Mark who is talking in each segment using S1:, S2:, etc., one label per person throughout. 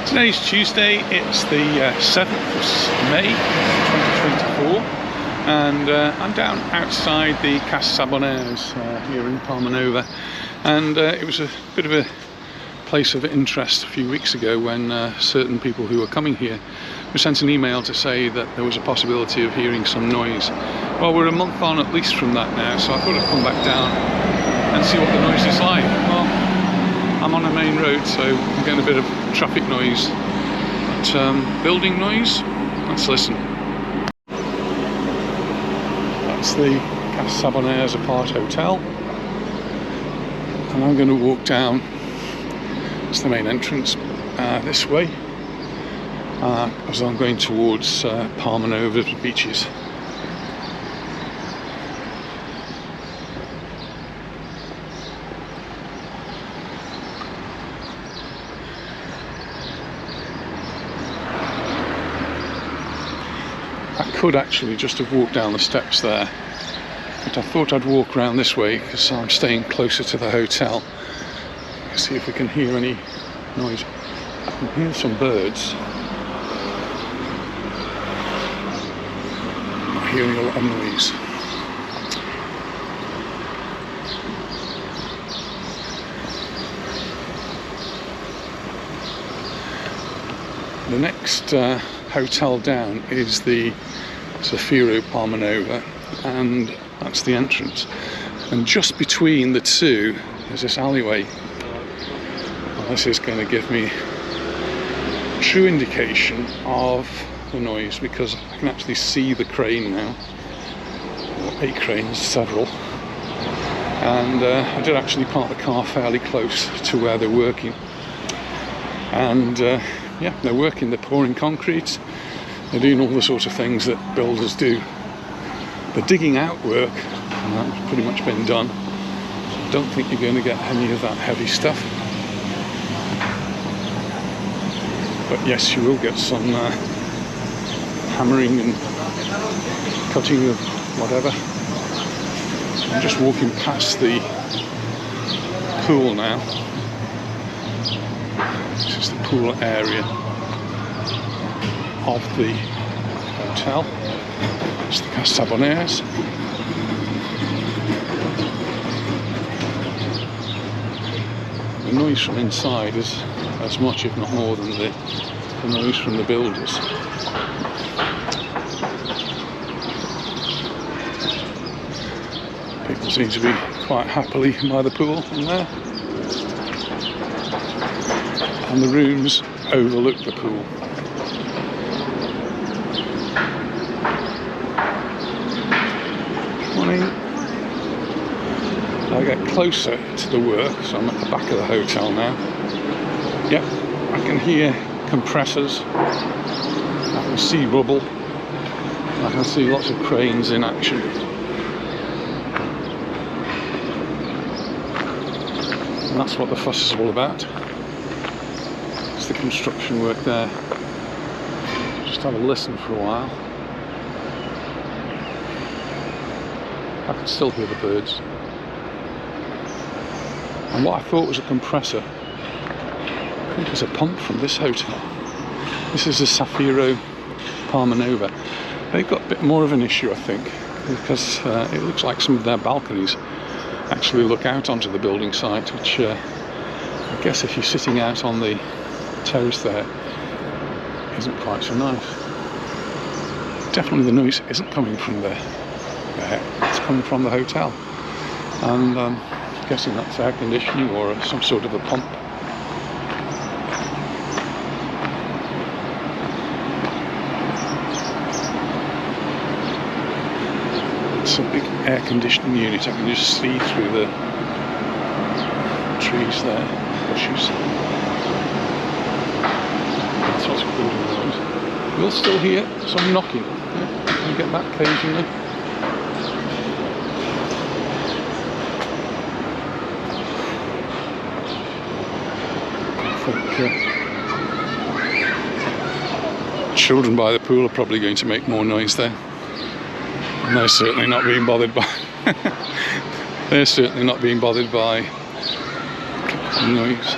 S1: Today's Tuesday, it's the 7th of May 2024, and I'm down outside the Cas Saboners here in Palmanova, and it was a bit of a place of interest a few weeks ago when certain people who were coming here were sent an email to say that there was a possibility of hearing some noise. Well, we're a month on at least from that now, so I thought I'd come back down and see what the noise is like. Well, I'm on a main road, so I'm getting a bit of traffic noise, but building noise. Let's listen. That's the Cas Saboners Apart Hotel, and I'm going to walk down. It's the main entrance this way, as I'm going towards Palmanova beaches. I could actually just have walked down the steps there, but I thought I'd walk around this way because I'm staying closer to the hotel. See if we can hear any noise. I can hear some birds. I'm hearing a lot of noise. The next hotel down is the Zafiro Palmanova, and that's the entrance. And just between the two there's this alleyway. Well, this is going to give me a true indication of the noise because I can actually see the crane now, or a crane, several. And I did actually park the car fairly close to where they're working. And yeah, they're working, they're pouring concrete, they're doing all the sort of things that builders do. The digging out work, and that's pretty much been done. I don't think you're going to get any of that heavy stuff. But yes, you will get some hammering and cutting of whatever. I'm just walking past the pool now. This is the pool area of the hotel. It's the Cas Saboners. The noise from inside is as much, if not more, than the noise from the builders. People seem to be quite happily by the pool in there. And the rooms overlook the pool. Morning. I get closer to the work, so I'm at the back of the hotel now. Yep, I can hear compressors, I can see rubble, I can see lots of cranes in action. And that's what the fuss is all about. It's the construction work there. Just have a listen for a while. I can still hear the birds. And what I thought was a compressor, I think it's a pump from this hotel. This is the Zafiro Palmanova. They've got a bit more of an issue, I think, because it looks like some of their balconies actually look out onto the building site, which I guess if you're sitting out on the terrace there isn't quite so nice. Definitely the noise isn't coming from there, it's coming from the hotel, and I'm guessing that's air conditioning or some sort of a pump. It's a big air conditioning unit. I can just see through the trees there, bushes. That's what's causing the noise. You'll still hear some knocking. Yeah, you get that occasionally. I think children by the pool are probably going to make more noise there. And they're certainly not being bothered by they're certainly not being bothered by noise.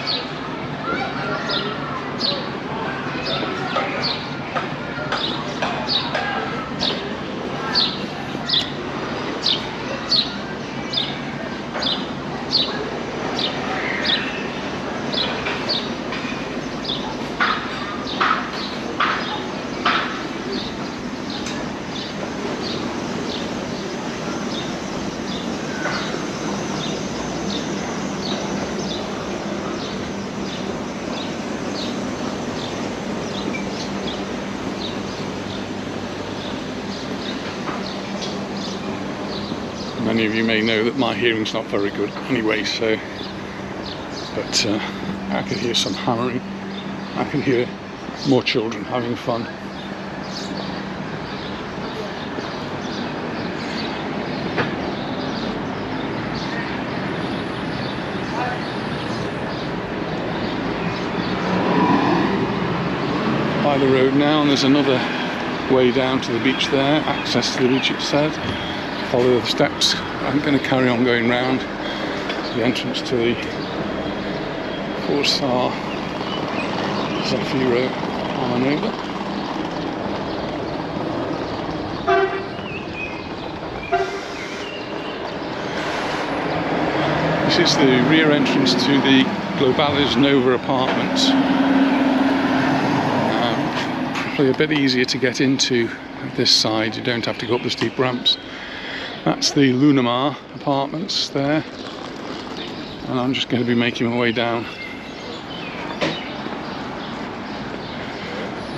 S1: many of you may know that my hearing's not very good anyway, so, but I can hear some hammering. I can hear more children having fun. By the road now, and there's another way down to the beach there, access to the beach it said. Follow the steps. I'm going to carry on going round to the entrance to the 4-star Zafiro Palmanova. This is the rear entrance to the Baleares Nova apartments. Probably a bit easier to get into this side, you don't have to go up the steep ramps. That's the Lunamar apartments there, and I'm just going to be making my way down.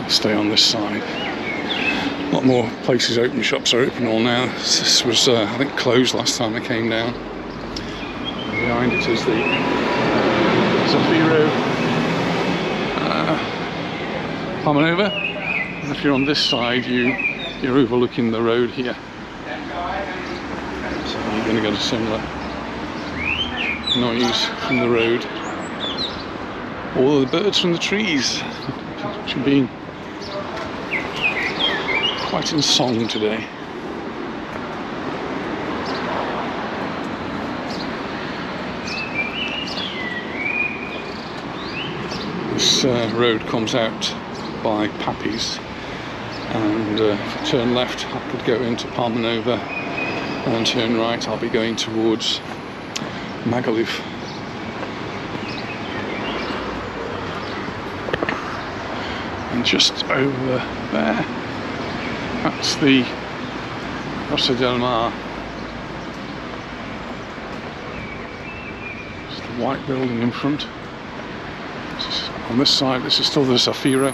S1: I'll stay on this side. A lot more places open, shops are open all now. This was I think closed last time I came down. And behind it is the Zafiro Palmanova. And if you're on this side, you're overlooking the road here. So you're going to get a similar noise from the road. All the birds from the trees, which have been quite in song today. This road comes out by Papi's, and if I turn left I could go into Palmanova, and turn right I'll be going towards Magaluf. And just over there, that's the Rossa del Mar. It's the white building in front. On this side, this is still the Zafiro.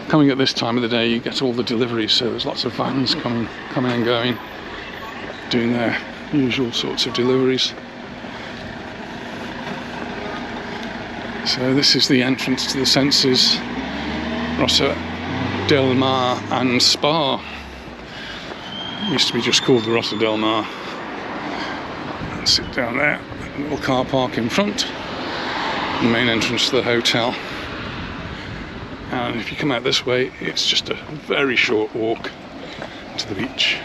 S1: Coming at this time of the day, you get all the deliveries, so there's lots of vans coming and going, doing their usual sorts of deliveries. So this is the entrance to the Senses, Rossa del Mar and Spa. It used to be just called the Rossa del Mar. And sit down there, a little car park in front, the main entrance to the hotel. And if you come out this way, it's just a very short walk to the beach.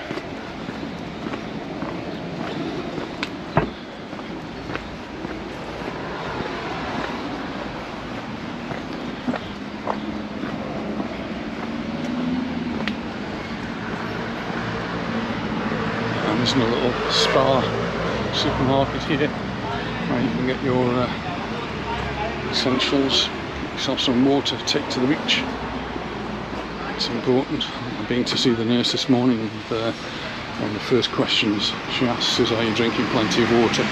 S1: And there's a little spa supermarket here where you can get your essentials. Yourself some water to take to the beach. It's important. I've been to see the nurse this morning, and one of the first questions she asks is, are you drinking plenty of water?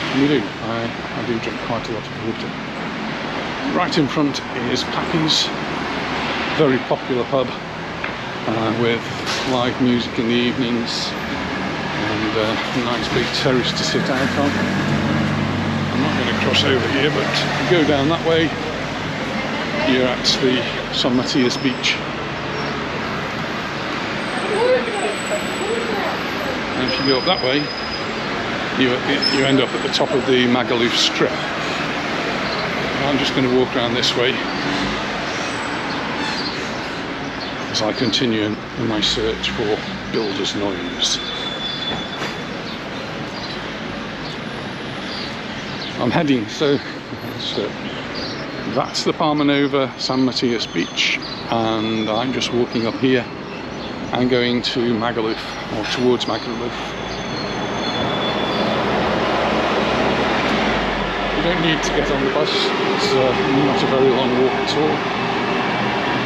S1: And we do. I do drink quite a lot of water. Right in front is Papi's, very popular pub with live music in the evenings and a nice big terrace to sit out on. I'm not going to cross over here, but if you go down that way, you're at the San Matías beach. And if you go up that way, you end up at the top of the Magaluf strip. I'm just going to walk around this way as I continue in my search for builder's noise. I'm heading, so that's the Palmanova San Matías beach, and I'm just walking up here and going to Magaluf, or towards Magaluf. You don't need to get on the bus, it's not a very long walk at all.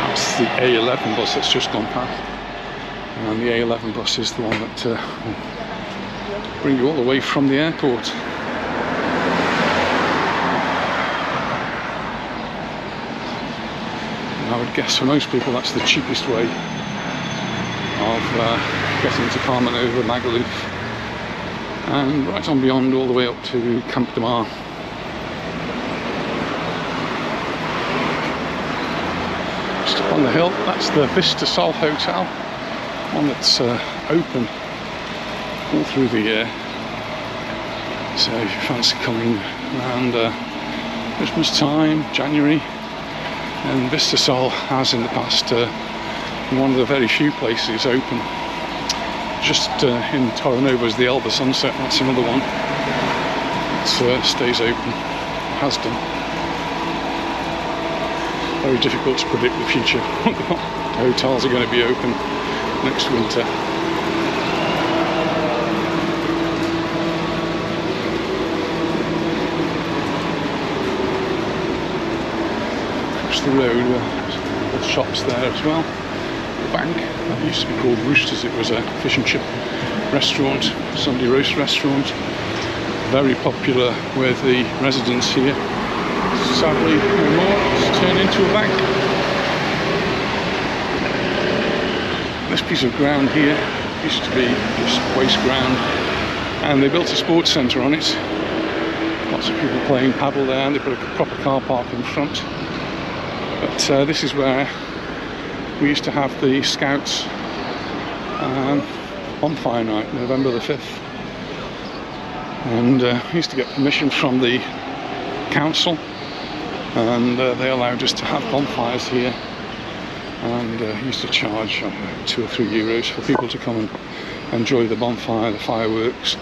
S1: That's the A11 bus that's just gone past, and the A11 bus is the one that will bring you all the way from the airport. guess for most people that's the cheapest way of getting to Palmanova, Magaluf, and right on beyond all the way up to Camp de Mar. Just up on the hill, that's the Vista Sol Hotel, one that's open all through the year. So if you fancy coming around Christmas time, January, and Vista Sol has in the past one of the very few places open. Just in Torrenova is the Elba Sunset, that's another one that stays open, has done. Very difficult to predict the future. What hotels are going to be open next winter. Across the road, there's shops there as well. The bank, that used to be called Roosters, it was a fish and chip restaurant, Sunday roast restaurant. Very popular with the residents here. Sadly, no more, it's turned into a bank. This piece of ground here used to be just waste ground, and they built a sports centre on it. Lots of people playing paddle there, and they put a proper car park in front. But this is where we used to have the Scouts bonfire night, November the 5th. And we used to get permission from the council, and they allowed us to have bonfires here, and used to charge €2 or €3 for people to come and enjoy the bonfire, the fireworks.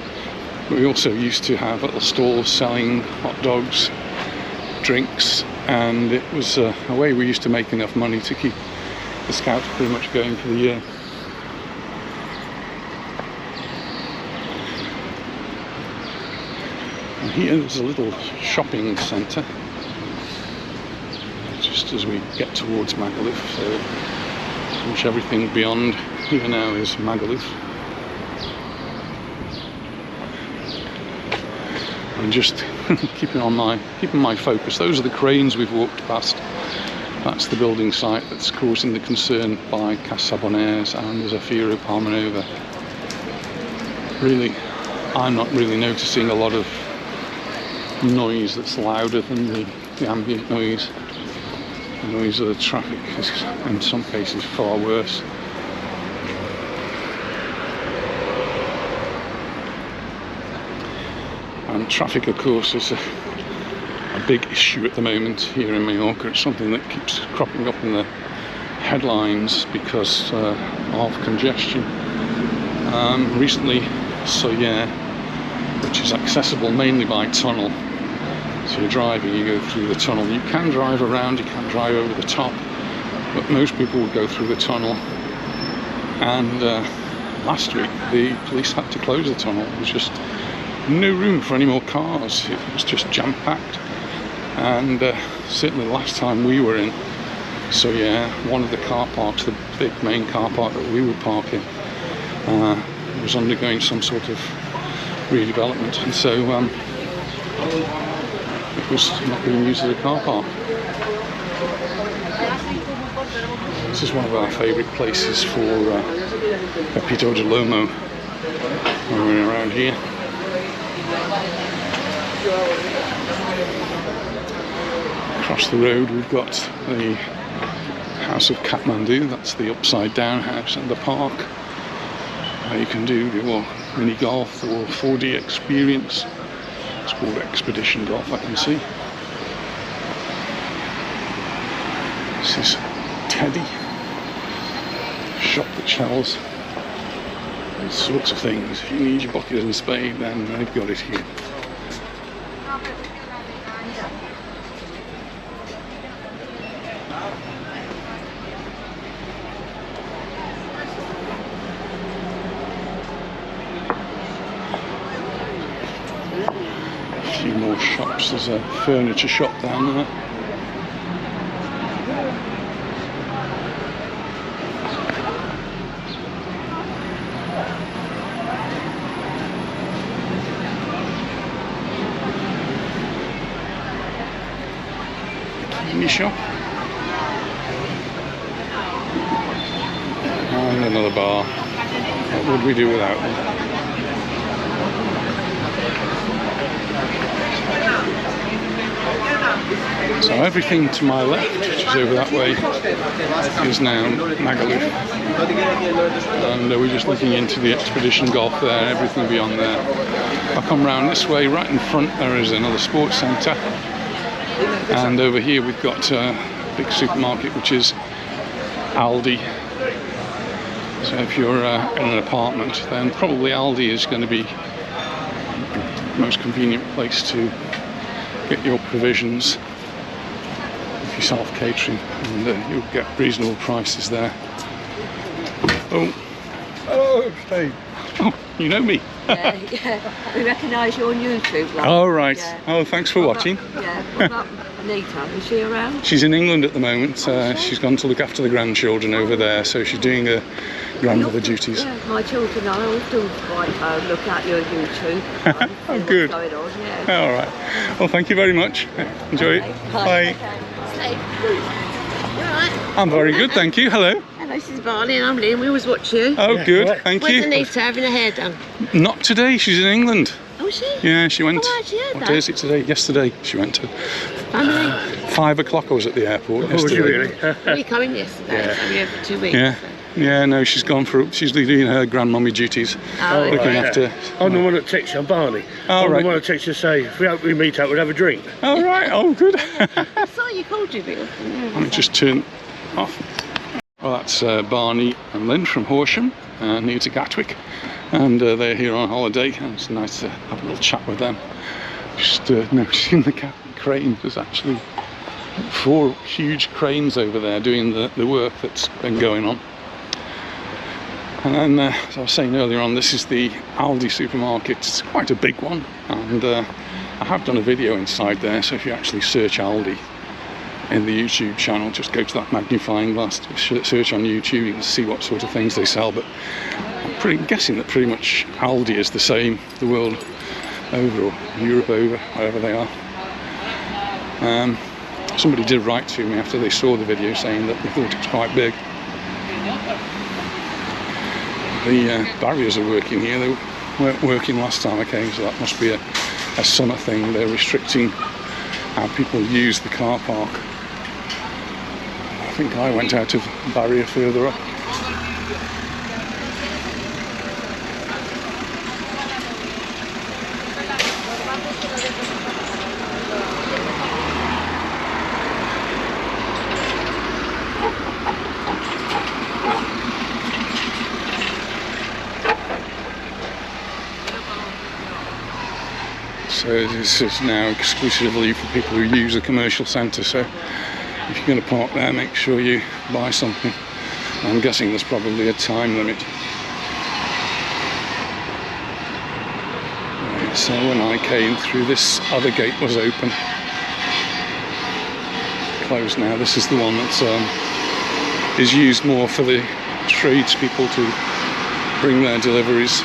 S1: But we also used to have little stalls selling hot dogs, drinks, and it was a way we used to make enough money to keep the Scouts pretty much going for the year. And here there's a little shopping centre just as we get towards Magaluf, so pretty much everything beyond here now is Magaluf. And just keeping my focus, those are the cranes we've walked past. That's the building site that's causing the concern by Cas Saboners and the Zafiro Palmanova. Really, I'm not really noticing a lot of noise that's louder than the ambient noise. The noise of the traffic is in some cases far worse. And traffic, of course, is a big issue at the moment here in Mallorca. It's something that keeps cropping up in the headlines because of congestion. Recently, Soyer, which is accessible mainly by tunnel. So you're driving, you go through the tunnel. You can drive around, you can drive over the top, but most people would go through the tunnel. And last week, the police had to close the tunnel. There was just no room for any more cars. It was just jam-packed. And certainly the last time we were in, so yeah, one of the car parks, the big main car park that we were parking, was undergoing some sort of redevelopment, and so it was not being used as a car park. This is one of our favourite places for Pepito de Lomo when we're around here. Across the road we've got the House of Kathmandu, that's the upside down house, and the park where you can do your mini golf or 4D experience. It's called Expedition Golf, I can see. This is Teddy, shop that sells all sorts of things. If you need your bucket and spade, then they've got it here. A few more shops. There's a furniture shop down there. Bikini shop. another bar. What would we do without them? So everything to my left, which is over that way, is now Magaluf. And we're just looking into the expedition golf there, everything beyond there. I'll come round this way, right in front there is another sports centre. And over here we've got a big supermarket, which is Aldi. So if you're in an apartment, then probably Aldi is going to be the most convenient place to get your provisions if you're self-catering, and you'll get reasonable prices there. Oh, hello, Steve. Oh, you know me.
S2: Yeah, we recognise you on YouTube. Like.
S1: Oh, right.
S2: Yeah.
S1: Oh, thanks for watching.
S2: What about Anita? Is she around?
S1: She's in England at the moment. She's gone to look after the grandchildren over there, so she's doing her grandmother duties.
S2: Yeah, my children are often quite look at your YouTube.
S1: Oh, good.
S2: What's going on, yeah.
S1: All right. Well, thank you very much. Enjoy it. Bye.
S2: You alright?
S1: I'm very good, thank you. Hello.
S2: Hello, this is Barney and I'm Liam. We always watch you.
S1: Oh,
S3: Yeah,
S1: good.
S3: right.
S1: Thank
S2: Where's
S1: you.
S2: Anita having her hair done?
S1: Not today. She's in England.
S2: Oh, is she?
S1: Yeah, she went.
S2: Oh, right, she had
S1: What
S2: that.
S1: day is it today? Yesterday she went to.
S2: Family?
S1: 5 o'clock I was at the airport
S3: Oh, was
S1: yesterday.
S3: you really?
S2: Were you coming yesterday?
S3: Yeah.
S2: So we were here for 2 weeks.
S1: Yeah.
S2: So.
S1: Yeah, no, she's gone for. She's doing her grandmummy duties,
S2: Oh,
S1: looking
S2: right.
S1: after.
S3: I'm the one that texts you, I'm Barney.
S1: Oh,
S3: I'm
S1: right.
S3: the one that texts you to say, if we meet up, we'll have a drink.
S1: Oh right. Oh good.
S2: I saw you called you, but
S1: Let me just turn off. Well, that's Barney and Lynn from Horsham, near to Gatwick, and they're here on holiday, and it's nice to have a little chat with them. Just noticing the crane. There's actually 4 huge cranes over there doing the work that's been going on. And then, as I was saying earlier on, this is the Aldi supermarket. It's quite a big one, and I have done a video inside there, so if you actually search Aldi in the YouTube channel, just go to that magnifying glass, search on YouTube, you can see what sort of things they sell. But I'm guessing that pretty much Aldi is the same the world over, or Europe over, wherever they are. Somebody did write to me after they saw the video saying that they thought it was quite big. The barriers are working here. They weren't working last time I came, so that must be a summer thing. They're restricting how people use the car park. I think I went out of the barrier further up. So this is now exclusively for people who use a commercial centre, so if you're going to park there, make sure you buy something. I'm guessing there's probably a time limit. Right, so when I came through, this other gate was open. Closed now. This is the one that is used more for the tradespeople to bring their deliveries.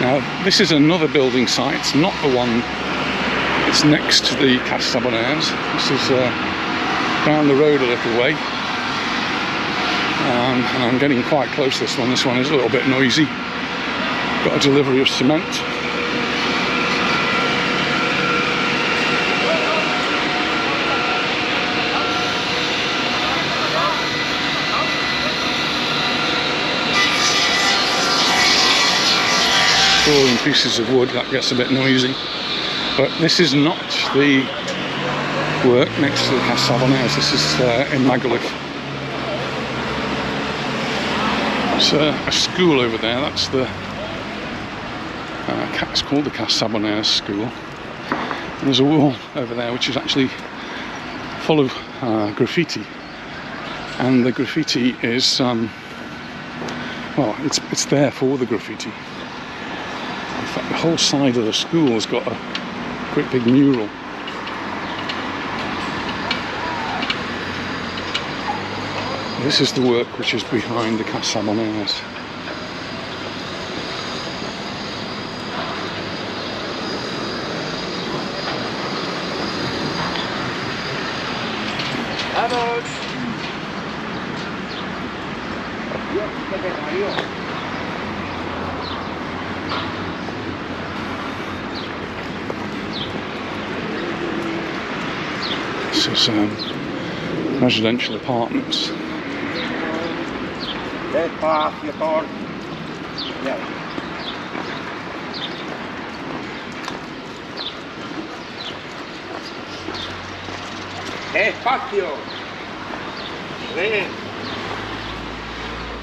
S1: Now, this is another building site. It's not the one that's next to the Cas Saboners. This is down the road a little way. And I'm getting quite close to this one. This one is a little bit noisy. Got a delivery of cement. Falling pieces of wood, that gets a bit noisy. But this is not the work next to the Cas Saboners. This is in Magaluf. It's a school over there. That's the it's called the Cas Saboners school. And there's a wall over there which is actually full of graffiti, and the graffiti is well, it's there for the graffiti. In fact, the whole side of the school has got a great big mural. This is the work which is behind the Cas Saboners. This is residential apartments.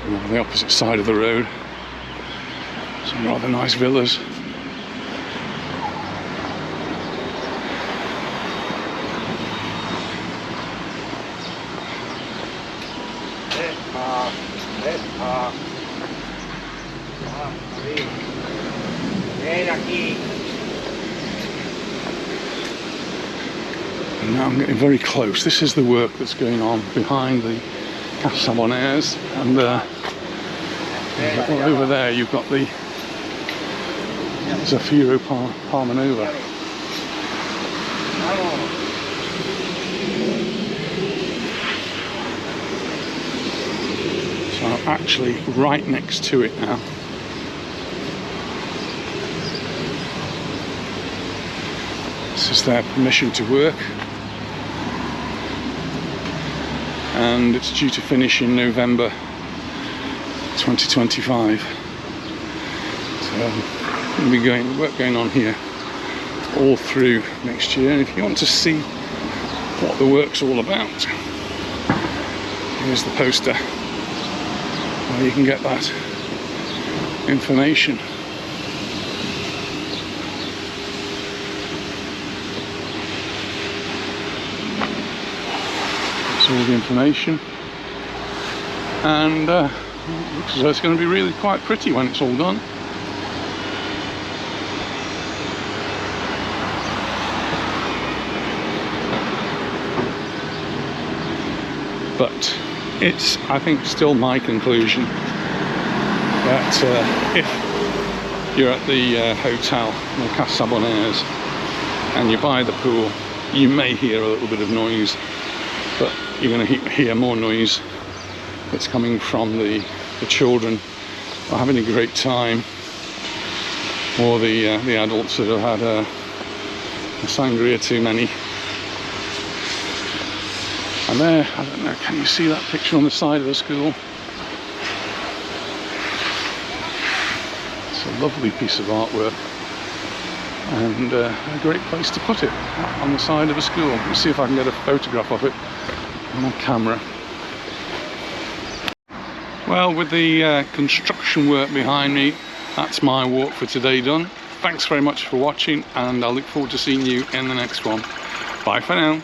S1: On the opposite side of the road, some rather nice villas. And now I'm getting very close. This is the work that's going on behind the Cas Saboners, and over there you've got the palmanova. So I'm actually right next to it now. This is their permission to work, and it's due to finish in November 2025. So there'll be work going on here all through next year. And if you want to see what the work's all about, here's the poster where you can get that information. That's all the information, and it looks as though it's going to be really quite pretty when it's all done. But it's, I think, still my conclusion that if you're at the hotel, the Cas Saboners, and you buy the pool, you may hear a little bit of noise, but you're going to hear more noise that's coming from the children are having a great time, or the adults that have had a sangria too many. And there, I don't know, can you see that picture on the side of the school? It's a lovely piece of artwork, and a great place to put it, on the side of a school. Let's see if I can get a photograph of it on my camera. Well, with the construction work behind me, that's my walk for today done. Thanks very much for watching, and I look forward to seeing you in the next one. Bye for now.